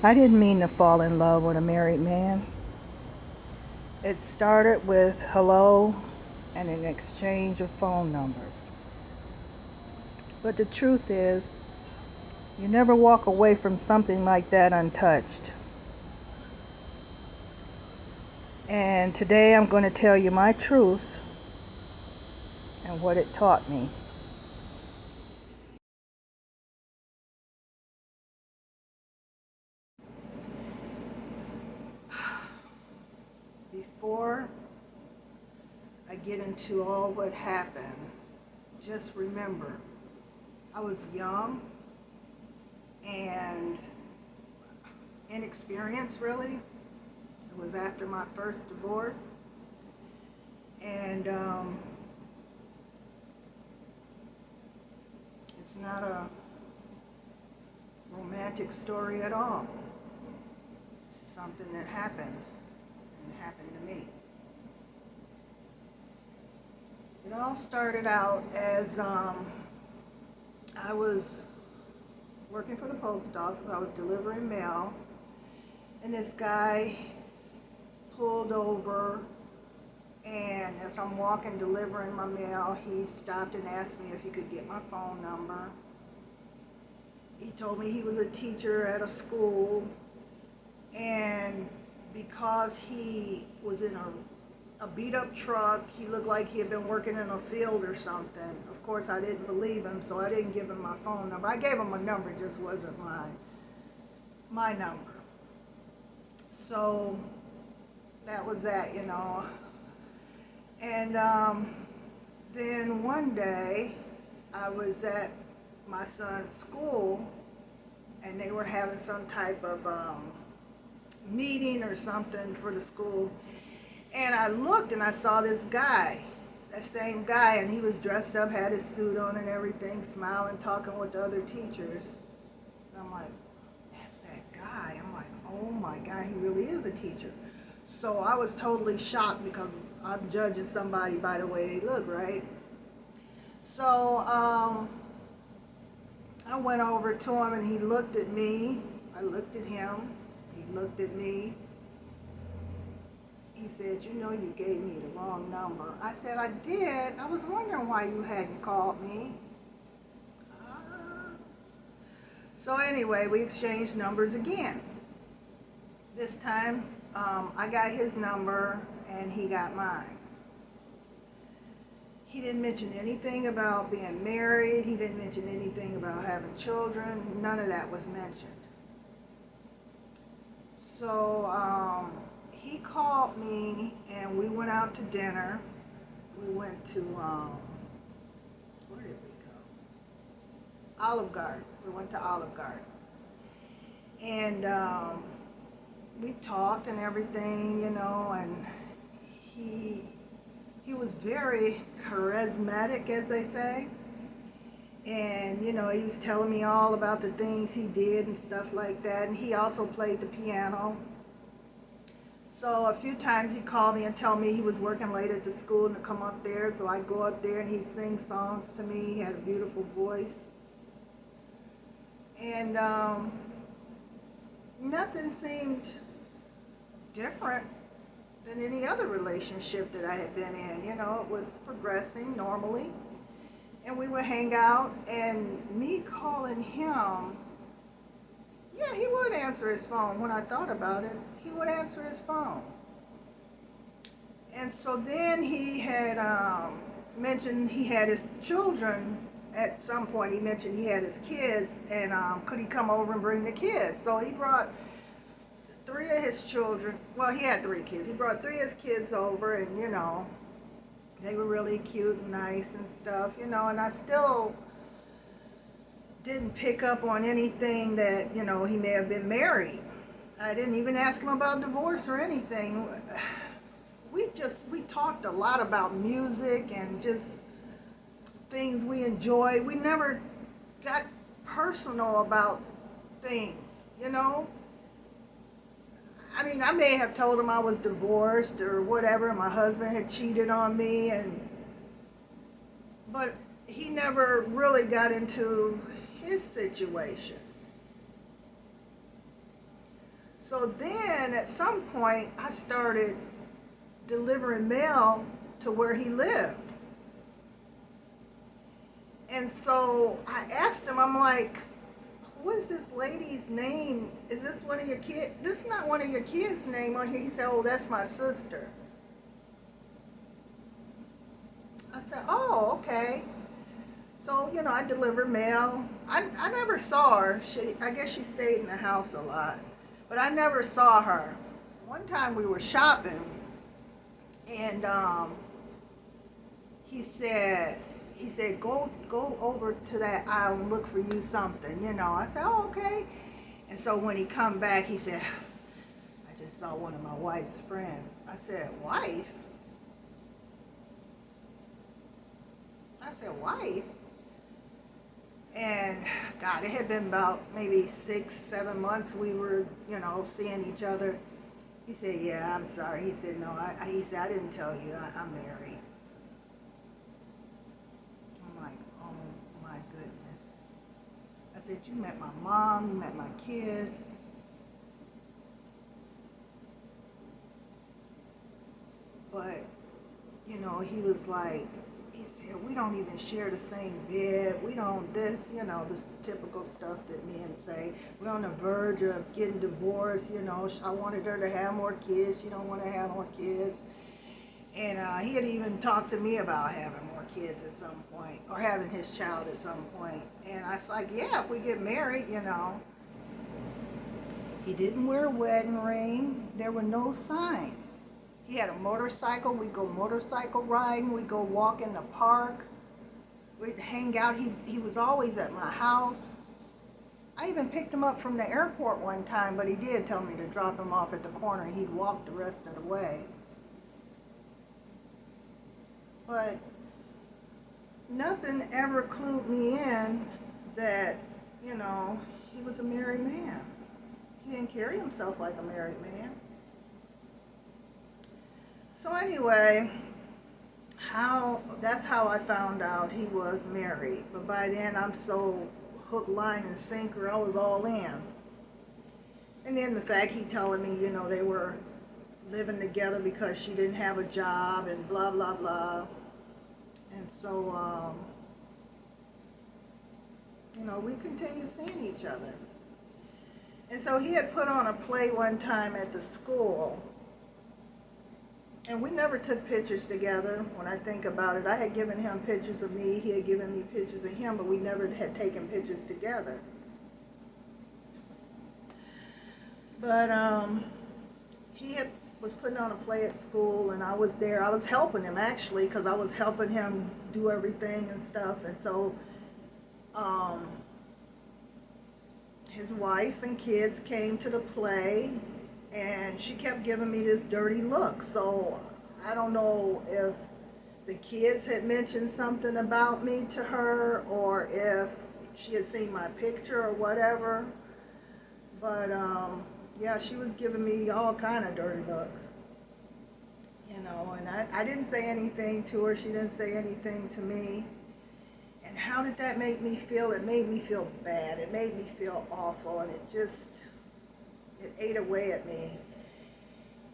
I didn't mean to fall in love with a married man. It started with hello and an exchange of phone numbers. But the truth is, you never walk away from something like that untouched. And today I'm going to tell you my truth and what it taught me. Before I get into all what happened, just remember, I was young and inexperienced, really. It was after my first divorce. And it's not a romantic story at all. It's something that happened, and it happened to me. It all started out as I was working for the post office. I was delivering mail, and this guy pulled over, and as I'm walking delivering my mail, he stopped and asked me if he could get my phone number. He told me he was a teacher at a school, and because he was in a beat up truck, he looked like he had been working in a field or something. Of course, I didn't believe him, so I didn't give him my phone number. I gave him a number, it just wasn't my number. So that was that. And then one day, I was at my son's school, and they were having some type of meeting or something for the school. And I looked and I saw this guy, that same guy, and he was dressed up, had his suit on and everything, smiling, talking with the other teachers. And I'm like, that's that guy. I'm like, oh my God, he really is a teacher. So I was totally shocked because I'm judging somebody by the way they look, right? So I went over to him and he looked at me. I looked at him. He looked at me. He said, you know, you gave me the wrong number. I said, I did. I was wondering why you hadn't called me. So anyway, we exchanged numbers again. This time, I got his number and he got mine. He didn't mention anything about being married. He didn't mention anything about having children. None of that was mentioned. So he called me and we went out to dinner. We went to, where did we go? Olive Garden. We went to Olive Garden. And we talked and everything, and he was very charismatic, as they say. And, he was telling me all about the things he did and stuff like that. And he also played the piano. So a few times he called me and tell me he was working late at the school and to come up there. So I'd go up there and he'd sing songs to me. He had a beautiful voice. And nothing seemed different than any other relationship that I had been in. It was progressing normally. And we would hang out, and me calling him, yeah, he would answer his phone. When I thought about it, he would answer his phone. And so then he had mentioned he had his children. At some point he mentioned he had his kids, and could he come over and bring the kids? So he brought three of his children. Well, he had three kids. He brought three of his kids over, and they were really cute and nice and stuff, and I still didn't pick up on anything that, he may have been married. I didn't even ask him about divorce or anything. We talked a lot about music and just things we enjoyed. We never got personal about things. I mean, I may have told him I was divorced or whatever, my husband had cheated on me, but he never really got into his situation. So then at some point I started delivering mail to where he lived. And so I asked him, I'm like, what is this lady's name? Is this one of your kids? This is not one of your kids' name on here. He said, oh, that's my sister. I said, oh, okay. So, you know, I delivered mail. I never saw her. I guess she stayed in the house a lot. But I never saw her. One time we were shopping, and he said, go over to that aisle and look for you something, you know. I said, oh, okay. And so when he come back, he said, I just saw one of my wife's friends. I said, wife? I said, wife? And God, it had been about maybe 6-7 months we were, you know, seeing each other. He said, yeah, I'm sorry. He said, no, he said, I didn't tell you, I'm married. I'm like, oh my goodness. I said, you met my mom, you met my kids. But, you know, he was like, he said, we don't even share the same bed. We don't this, you know, this typical stuff that men say. We're on the verge of getting divorced, you know. I wanted her to have more kids. She don't want to have more kids. And he had even talked to me about having more kids at some point, or having his child at some point. And I was like, yeah, if we get married, you know. He didn't wear a wedding ring. There were no signs. He had a motorcycle. We'd go motorcycle riding. We'd go walk in the park. We'd hang out. He was always at my house. I even picked him up from the airport one time, but he did tell me to drop him off at the corner and he'd walk the rest of the way. But nothing ever clued me in that, you know, he was a married man. He didn't carry himself like a married man. So anyway, that's how I found out he was married. But by then I'm so hook, line, and sinker, I was all in. And then the fact he telling me, you know, they were living together because she didn't have a job and blah, blah, blah. And so, you know, we continued seeing each other. And so he had put on a play one time at the school. And we never took pictures together. When I think about it, I had given him pictures of me, he had given me pictures of him, but we never had taken pictures together. But he was putting on a play at school, and I was there. I was helping him, actually, because I was helping him do everything and stuff. And so his wife and kids came to the play, and she kept giving me this dirty look. So I don't know if the kids had mentioned something about me to her, or if she had seen my picture or whatever. But yeah, she was giving me all kind of dirty looks, you know. And I didn't say anything to her. She didn't say anything to me. And how did that make me feel? It made me feel bad. It made me feel awful, and it ate away at me.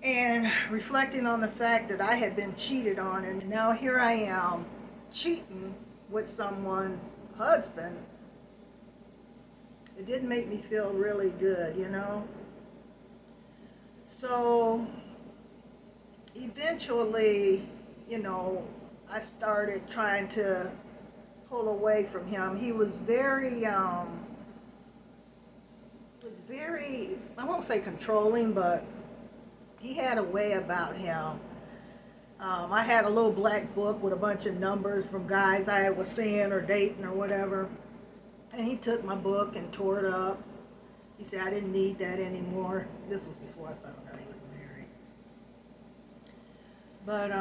And reflecting on the fact that I had been cheated on, and now here I am cheating with someone's husband, it didn't make me feel really good, you know. So eventually, you know, I started trying to pull away from him. He was very I won't say controlling, but he had a way about him. I had a little black book with a bunch of numbers from guys I was seeing or dating or whatever. And he took my book and tore it up. He said I didn't need that anymore. This was before I found out he was married. But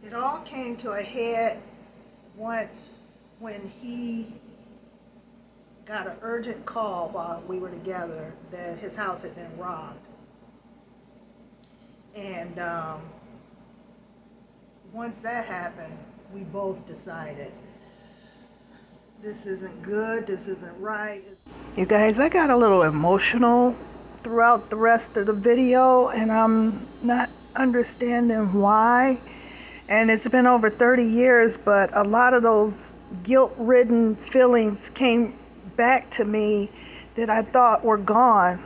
it all came to a head once when he got an urgent call while we were together that his house had been robbed. And once that happened, we both decided this isn't good, this isn't right. You guys, I got a little emotional throughout the rest of the video, and I'm not understanding why. And it's been over 30 years, but a lot of those guilt-ridden feelings came back to me that I thought were gone.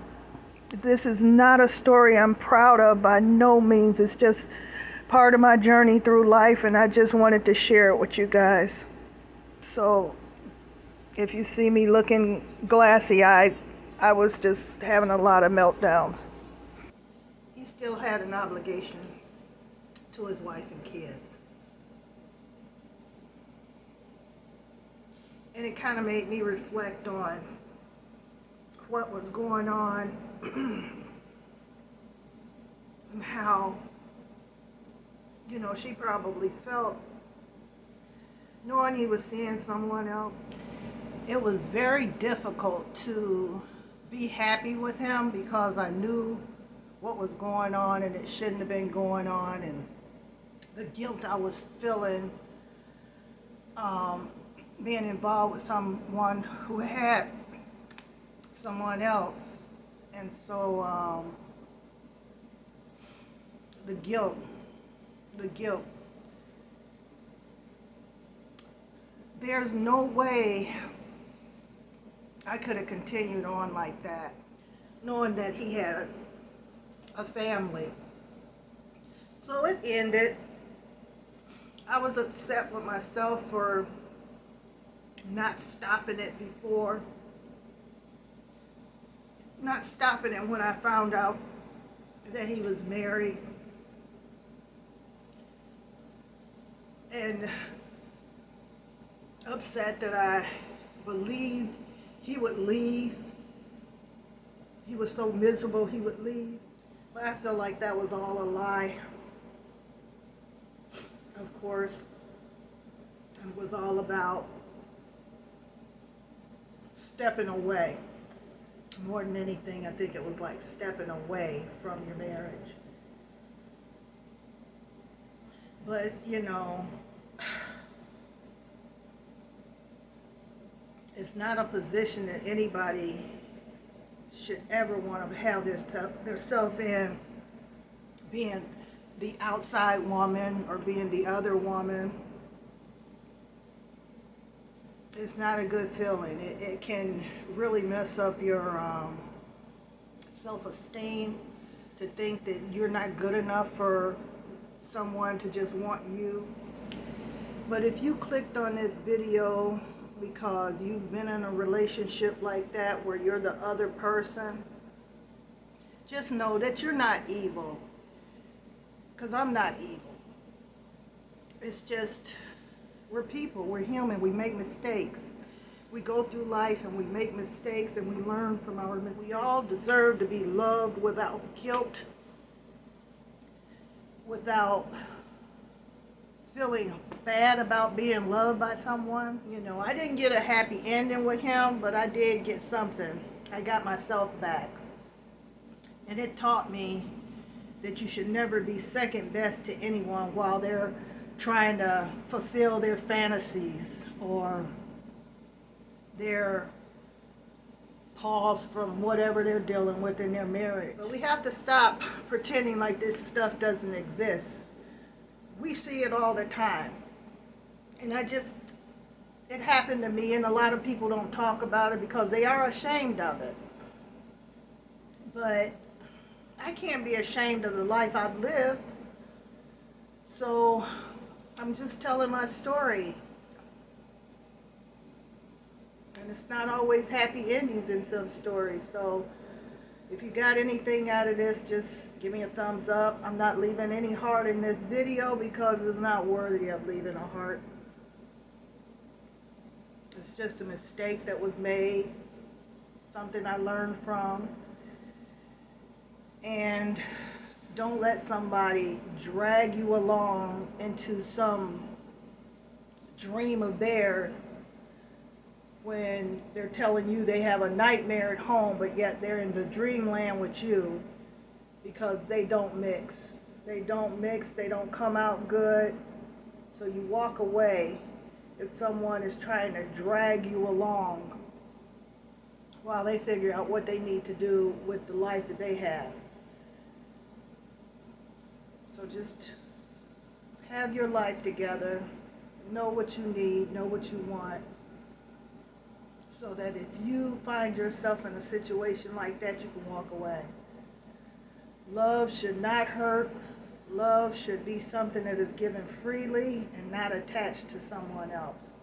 This is not a story I'm proud of by no means. It's just part of my journey through life, and I just wanted to share it with you guys. So if you see me looking glassy-eyed, I was just having a lot of meltdowns. He still had an obligation to his wife and kids. And it kind of made me reflect on what was going on and how, you know, she probably felt knowing he was seeing someone else. It was very difficult to be happy with him because I knew what was going on and it shouldn't have been going on, and the guilt I was feeling being involved with someone who had someone else. And so the guilt. There's no way I could have continued on like that, knowing that he had a family. So it ended. I was upset with myself for not stopping it before. Not stopping it when I found out that he was married. And upset that I believed he would leave. He was so miserable he would leave. But I feel like that was all a lie. Of course, it was all about stepping away. More than anything, I think it was like stepping away from your marriage. But, you know, it's not a position that anybody should ever want to have theirself in, being the outside woman or being the other woman. It's not a good feeling. It can really mess up your self-esteem, to think that you're not good enough for someone to just want you. But if you clicked on this video because you've been in a relationship like that where you're the other person, just know that you're not evil, because I'm not evil. It's just, we're people, we're human, we make mistakes. We go through life and we make mistakes and we learn from our mistakes. We all deserve to be loved without guilt, without feeling bad about being loved by someone. You know, I didn't get a happy ending with him, but I did get something. I got myself back. And it taught me that you should never be second best to anyone while they're trying to fulfill their fantasies or their pause from whatever they're dealing with in their marriage. But we have to stop pretending like this stuff doesn't exist. We see it all the time. And it happened to me, and a lot of people don't talk about it because they are ashamed of it. But I can't be ashamed of the life I've lived. So I'm just telling my story. And it's not always happy endings in some stories. So if you got anything out of this, just give me a thumbs up. I'm not leaving any heart in this video because it's not worthy of leaving a heart. It's just a mistake that was made, something I learned from. And don't let somebody drag you along into some dream of theirs when they're telling you they have a nightmare at home, but yet they're in the dreamland with you, because they don't mix. They don't mix, they don't come out good. So you walk away if someone is trying to drag you along while they figure out what they need to do with the life that they have. So just have your life together, know what you need, know what you want, so that if you find yourself in a situation like that, you can walk away. Love should not hurt. Love should be something that is given freely and not attached to someone else.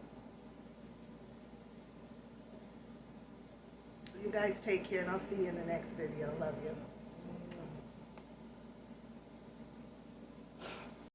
You guys take care, and I'll see you in the next video. Love you.